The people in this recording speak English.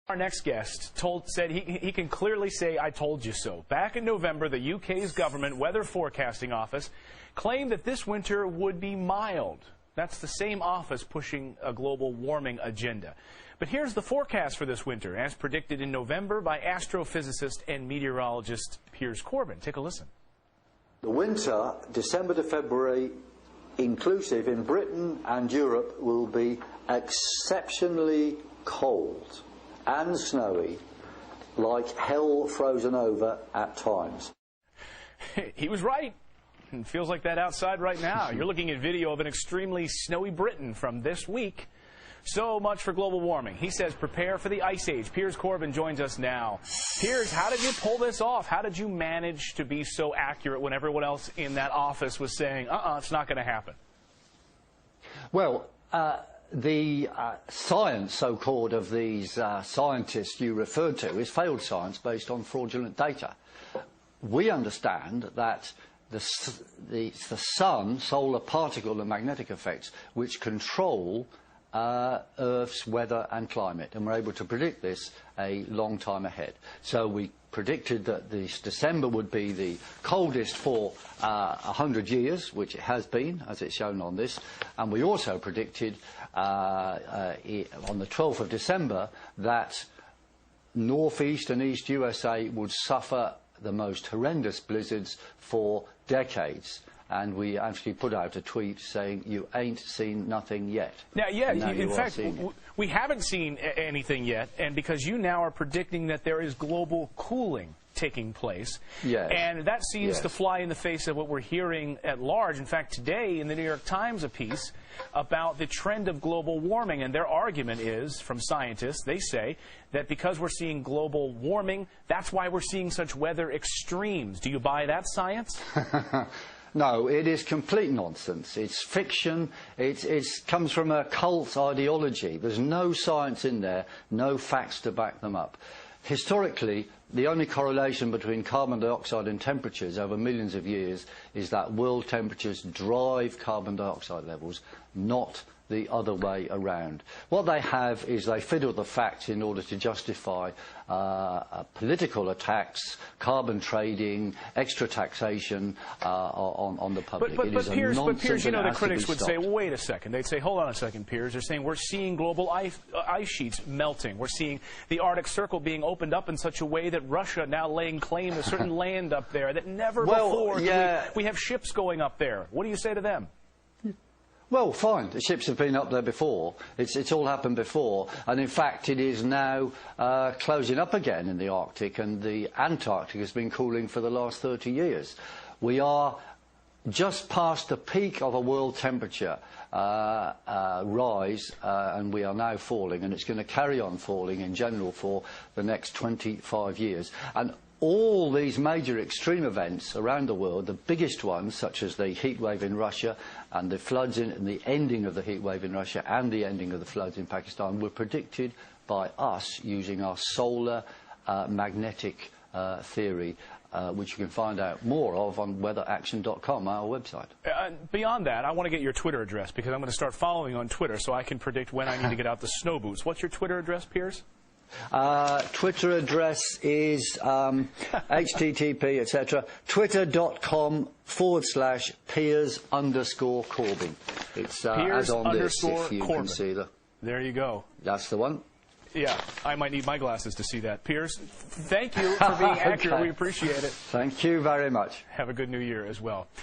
Our next guest said he can clearly say, "I told you so." Back in November, the UK's government weather forecasting office claimed that this winter would be mild. That's the same office pushing a global warming agenda. But here's the forecast for this winter, as predicted in November by astrophysicist and meteorologist Piers Corbyn. Take a listen. The winter, December to February, inclusive in Britain and Europe, will be exceptionally cold and snowy, like hell frozen over at times. He was right. It feels like that outside right now. You're looking at video of an extremely snowy Britain from this week. So much for global warming. He says prepare for the ice age. Piers Corbyn joins us now. Piers, how did you pull this off? How did you manage to be so accurate when everyone else in that office was saying, it's not going to happen? Well, the science, so-called, of these scientists you referred to is failed science based on fraudulent data. We understand that the sun, solar particle and magnetic effects, which control Earth's weather and climate, and we're able to predict this a long time ahead. So we predicted that this December would be the coldest for 100 years, which it has been, as it's shown on this, and we also predicted on the 12th of December that northeast and east USA would suffer the most horrendous blizzards for decades. And we actually put out a tweet saying, "You ain't seen nothing yet." Now, in fact, we haven't seen anything yet, and because you now are predicting that there is global cooling taking place, and that seems to fly in the face of what we're hearing at large. In fact, today in the New York Times, a piece about the trend of global warming, and their argument is, from scientists, they say that because we're seeing global warming, that's why we're seeing such weather extremes. Do you buy that science? No, it is complete nonsense. It's fiction. It comes from a cult ideology. There's no science in there, no facts to back them up. Historically, the only correlation between carbon dioxide and temperatures over millions of years is that world temperatures drive carbon dioxide levels, not the other way around. What they have is they fiddle the facts in order to justify political attacks, carbon trading, extra taxation on the public. But Piers, you know, the critics would say, well, wait a second. They'd say, hold on a second, Piers. They're saying we're seeing global ice sheets melting. We're seeing the Arctic Circle being opened up in such a way that Russia now laying claim to certain land up there that never before. We have ships going up there. What do you say to them? Well, fine. The ships have been up there before. It's all happened before. And in fact, it is now closing up again in the Arctic, and the Antarctic has been cooling for the last 30 years. We are just past the peak of a world temperature rise, and we are now falling, and it's going to carry on falling in general for the next 25 years. And all these major extreme events around the world, the biggest ones, such as the heat wave in Russia and the floods and the ending of the heat wave in Russia and the ending of the floods in Pakistan, were predicted by us using our solar magnetic theory, which you can find out more of on weatheraction.com, our website. Beyond that, I want to get your Twitter address, because I'm going to start following on Twitter so I can predict when I need to get out the snow boots. What's your Twitter address, Piers? Twitter address is http, etc. twitter.com/Piers_Corbyn. It's as on this, if you can see the. There you go. That's the one. Yeah, I might need my glasses to see that. Piers, thank you for being accurate. We appreciate it. Thank you very much. Have a good New Year as well.